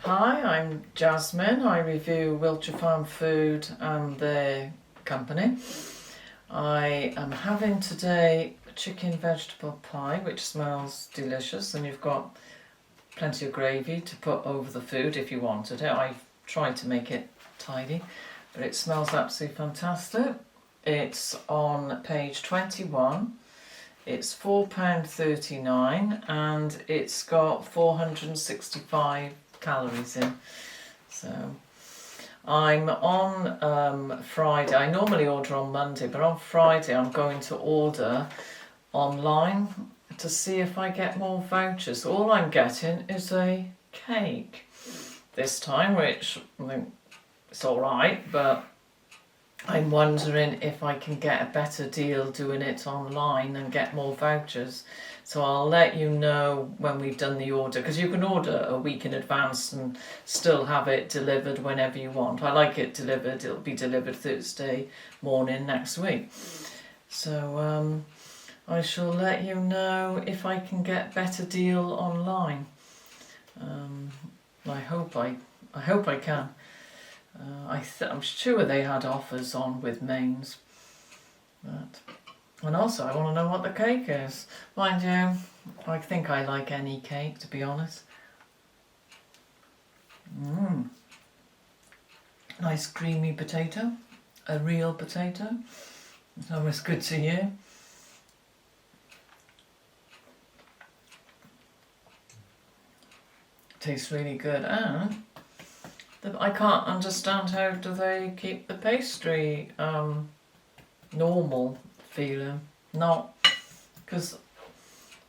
Hi, I'm Jasmine. I review Wiltshire Farm Food and their company. I am having today a chicken vegetable pie, which smells delicious, and you've got plenty of gravy to put over the food if you wanted it. I've tried to make it tidy, but it smells absolutely fantastic. It's on page 21. It's £4.39 and it's got 465 calories in. So I'm on Friday. I normally order on Monday, but on Friday I'm going to order online to see if I get more vouchers. All I'm getting is a cake this time, which I think it's alright, but I'm wondering if I can get a better deal doing it online and get more vouchers. So I'll let you know when we've done the order, because you can order a week in advance and still have it delivered whenever you want. I like it delivered. It'll be delivered Thursday morning next week. So I shall let you know if I can get a better deal online. I hope I can. I'm sure they had offers on with mains. And also I want to know what the cake is. Mind you, I think I like any cake, to be honest. Nice creamy potato. A real potato. It's always good to hear. Tastes really good, and I can't understand how do they keep the pastry normal feeling. Not because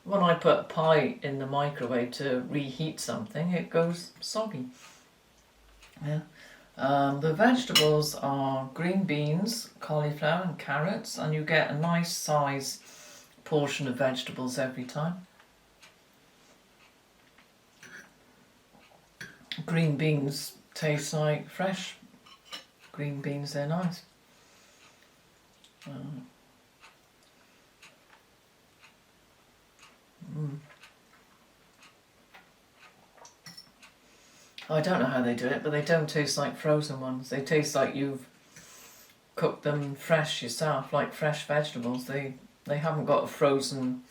when I put a pie in the microwave to reheat something, it goes soggy. Yeah. The vegetables are green beans, cauliflower and carrots, and you get a nice size portion of vegetables every time. Green beans taste like fresh green beans, they're nice. I don't know how they do it, but they don't taste like frozen ones. They taste like you've cooked them fresh yourself, like fresh vegetables. They haven't got a frozen,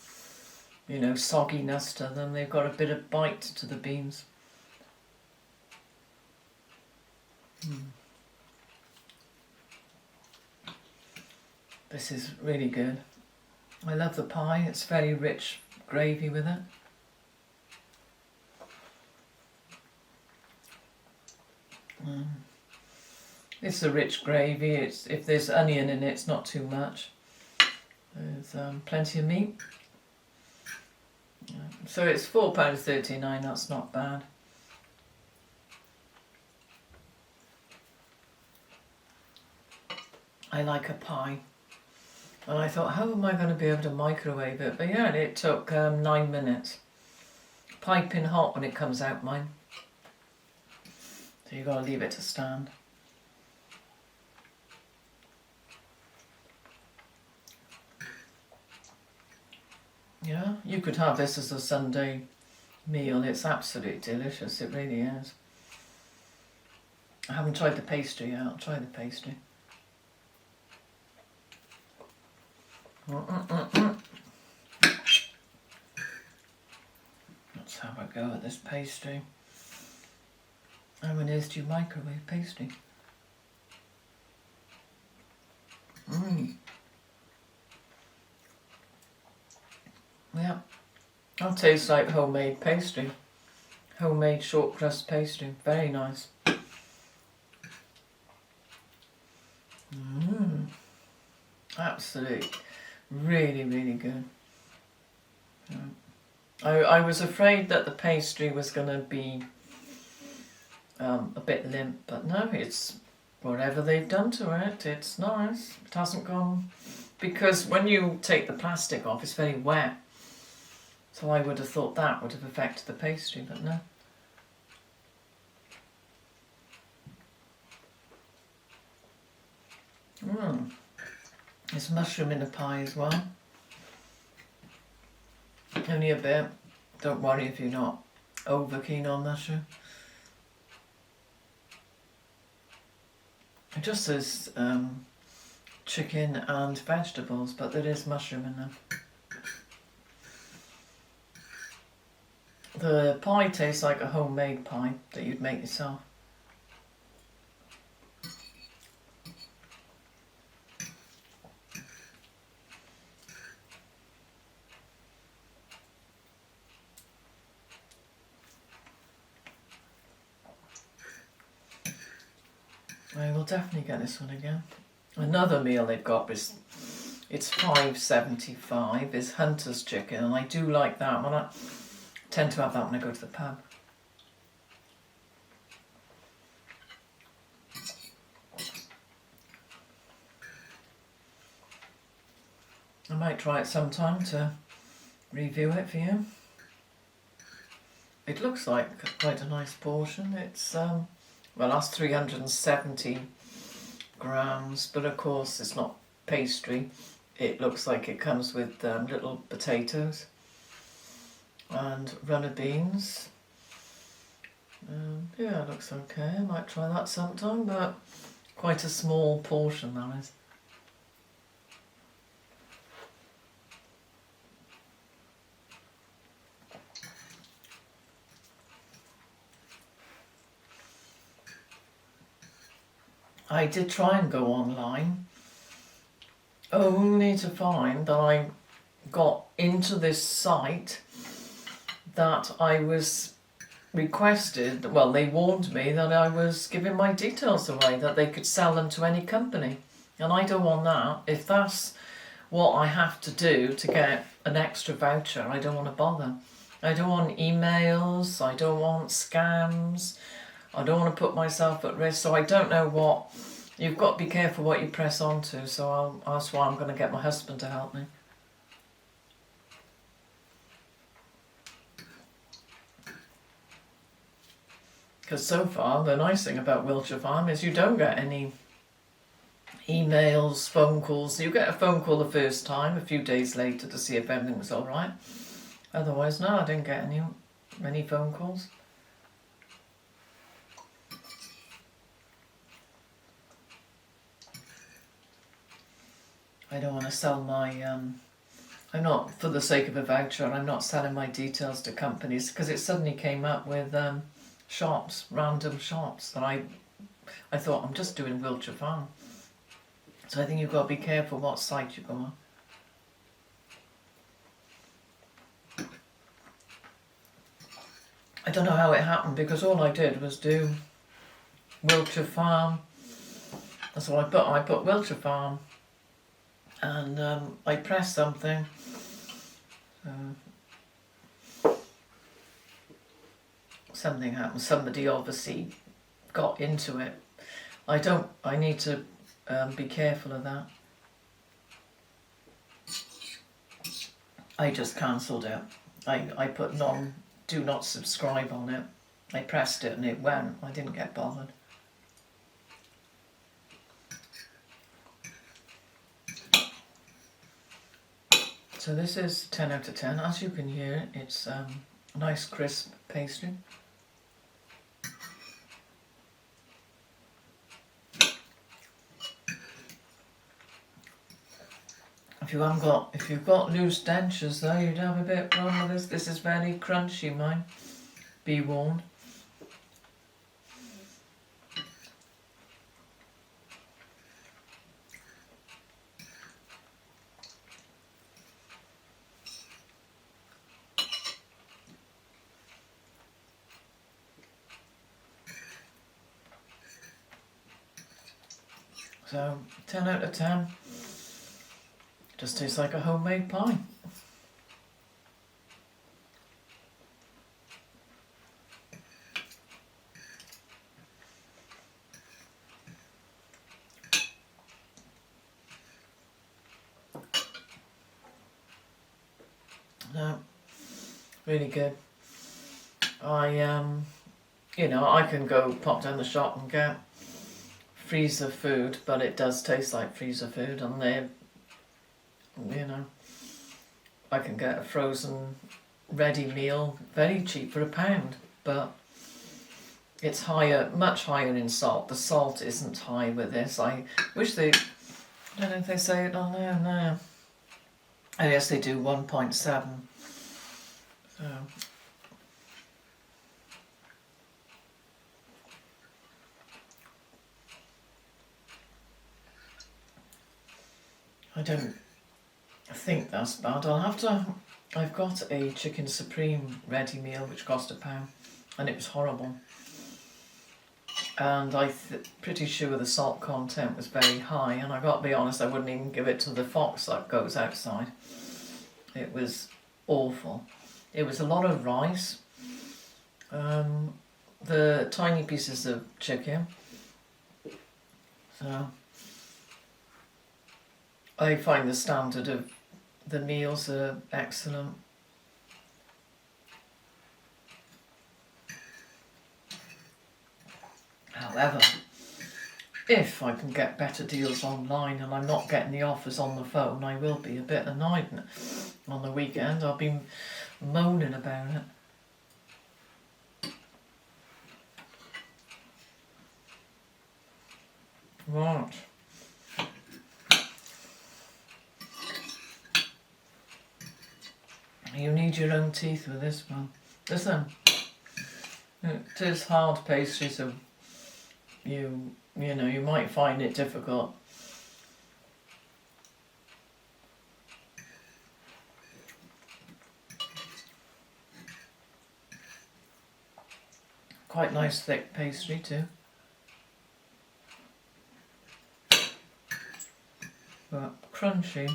sogginess to them. They've got a bit of bite to the beans. This is really good. I love the pie. It's very rich gravy with it. It's a rich gravy. If there's onion in it, it's not too much. There's plenty of meat. So it's £4.39. That's not bad. I like a pie. And I thought, how am I going to be able to microwave it? But yeah, it took 9 minutes. Piping hot when it comes out, mine. So you've got to leave it to stand. Yeah, you could have this as a Sunday meal. It's absolutely delicious. It really is. I haven't tried the pastry yet. I'll try the pastry. Let's have a go at this pastry. How on earth do you microwave pastry? Yeah, that tastes like homemade pastry. Homemade short crust pastry. Very nice. Absolutely. Really, really good. I was afraid that the pastry was going to be a bit limp, but no, it's whatever they've done to it, it's nice. It hasn't gone, because when you take the plastic off, it's very wet. So I would have thought that would have affected the pastry, but no. There's mushroom in the pie as well. Only a bit. Don't worry if you're not over keen on mushroom. It just says chicken and vegetables, but there is mushroom in them. The pie tastes like a homemade pie that you'd make yourself. I will definitely get this one again. Another meal they've got is, it's £5.75, is Hunter's chicken, and I do like that one. I tend to have that when I go to the pub. I might try it sometime to review it for you. It looks like quite a nice portion. It's well, that's 370 grams, but of course it's not pastry. It looks like it comes with little potatoes and runner beans. Yeah, it looks okay. I might try that sometime, but quite a small portion that is. I did try and go online, only to find that I got into this site that I was requested, well, they warned me that I was giving my details away, that they could sell them to any company. And I don't want that. If that's what I have to do to get an extra voucher, I don't want to bother. I don't want emails, I don't want scams, I don't want to put myself at risk, so I don't know what. You've got to be careful what you press onto, so that's why I'm going to get my husband to help me. Because so far, the nice thing about Wiltshire Farm is you don't get any emails, phone calls. You get a phone call the first time, a few days later, to see if everything was all right. Otherwise, no, I didn't get any phone calls. I don't want to sell my, I'm not, for the sake of a voucher, I'm not selling my details to companies, because it suddenly came up with shops, random shops, that I thought, I'm just doing Wiltshire Farm. So I think you've got to be careful what site you go on. I don't know how it happened, because all I did was do Wiltshire Farm. That's all I put Wiltshire Farm, and I pressed something. Something happened. Somebody obviously got into it. I need to be careful of that. I just cancelled it. I put do not subscribe on it. I pressed it and it went. I didn't get bothered. So this is 10 out of 10. As you can hear, it's nice crisp pastry. If you've got loose dentures though, you'd have a bit wrong with this. This is very crunchy, mine. Be warned. So 10 out of 10. Just tastes like a homemade pie. No, really good. I can go pop down the shop and get freezer food, but it does taste like freezer food, and I can get a frozen ready meal very cheap for £1, but it's higher, much higher in salt. The salt isn't high with this. I wish they, I don't know if they say it on there, no. I guess they do 1.7. So I don't think that's bad. I've got a chicken supreme ready meal which cost £1 and it was horrible. And pretty sure the salt content was very high, and I got to be honest, I wouldn't even give it to the fox that goes outside. It was awful. It was a lot of rice, the tiny pieces of chicken. So I find the standard of the meals are excellent. However, if I can get better deals online and I'm not getting the offers on the phone, I will be a bit annoyed. On the weekend I'll be moaning about it. Right. You need your own teeth with this one. Listen, it is hard pastry, so you know, you might find it difficult. Quite nice thick pastry too. But crunchy.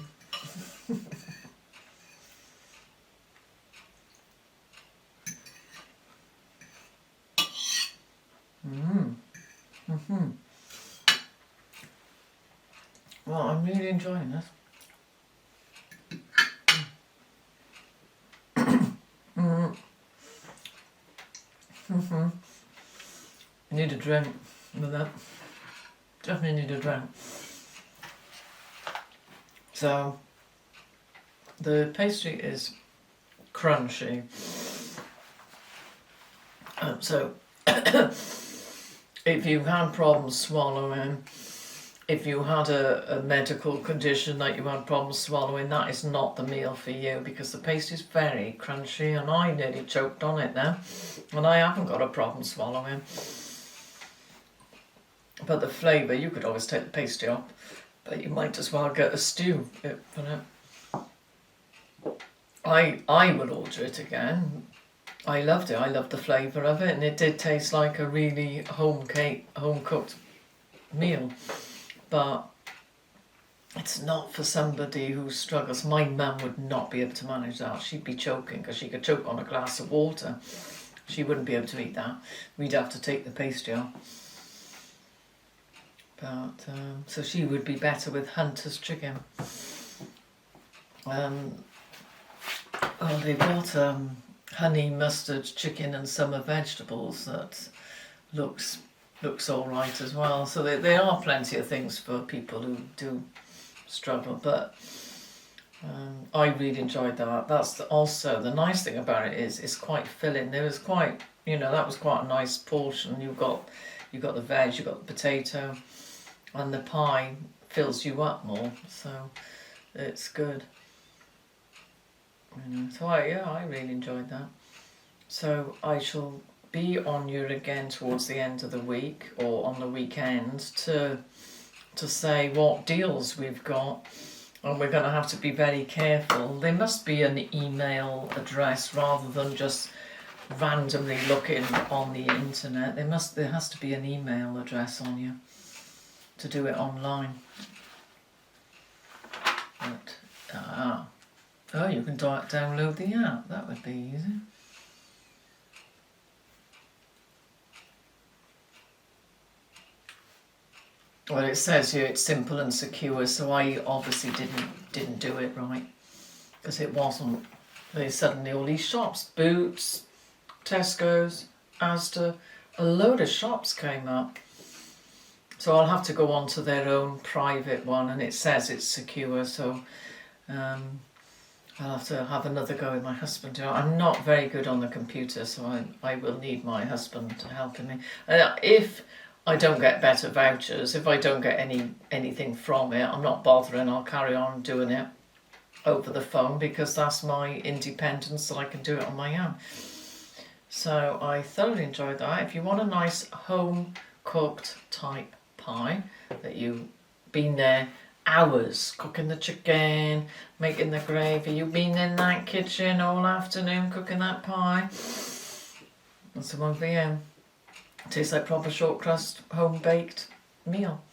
Well, I'm really enjoying this. I need a drink with that. Definitely need a drink. So, the pastry is crunchy. So, if you've had problems swallowing, if you had a medical condition that you had problems swallowing, that is not the meal for you, because the pastry is very crunchy, and I nearly choked on it now, and I haven't got a problem swallowing. But the flavour, you could always take the pastry off, but you might as well get a stew for it. I would order it again. I loved it. I loved the flavour of it, and it did taste like a really home cooked meal. But it's not for somebody who struggles. My mum would not be able to manage that. She'd be choking, because she could choke on a glass of water. She wouldn't be able to eat that. We'd have to take the pastry off. But so she would be better with Hunter's chicken. Well, they've got honey mustard chicken and summer vegetables that looks all right as well. So there are plenty of things for people who do struggle, but I really enjoyed that. That's also the nice thing about it is it's quite filling. There was quite, that was quite a nice portion. You got the veg, you got the potato, and the pie fills you up more. So it's good. So I really enjoyed that. So I shall be on you again towards the end of the week or on the weekend to say what deals we've got, and we're going to have to be very careful. There must be an email address rather than just randomly looking on the internet. There has to be an email address on you to do it online. But, oh, you can download the app. That would be easy. Well, it says here it's simple and secure, so I obviously didn't do it right, because it wasn't. There's suddenly all these shops, Boots, Tesco's, Asda, a load of shops came up. So I'll have to go on to their own private one, and it says it's secure, so I'll have to have another go with my husband. I'm not very good on the computer, so I will need my husband helping me. If I don't get better vouchers, if I don't get anything from it, I'm not bothering. I'll carry on doing it over the phone because that's my independence, that I can do it on my own. So I thoroughly enjoyed that. If you want a nice home cooked type pie that you've been there hours cooking the chicken, making the gravy, you've been in that kitchen all afternoon cooking that pie, that's the one for you. Tastes like proper short crust home baked meal.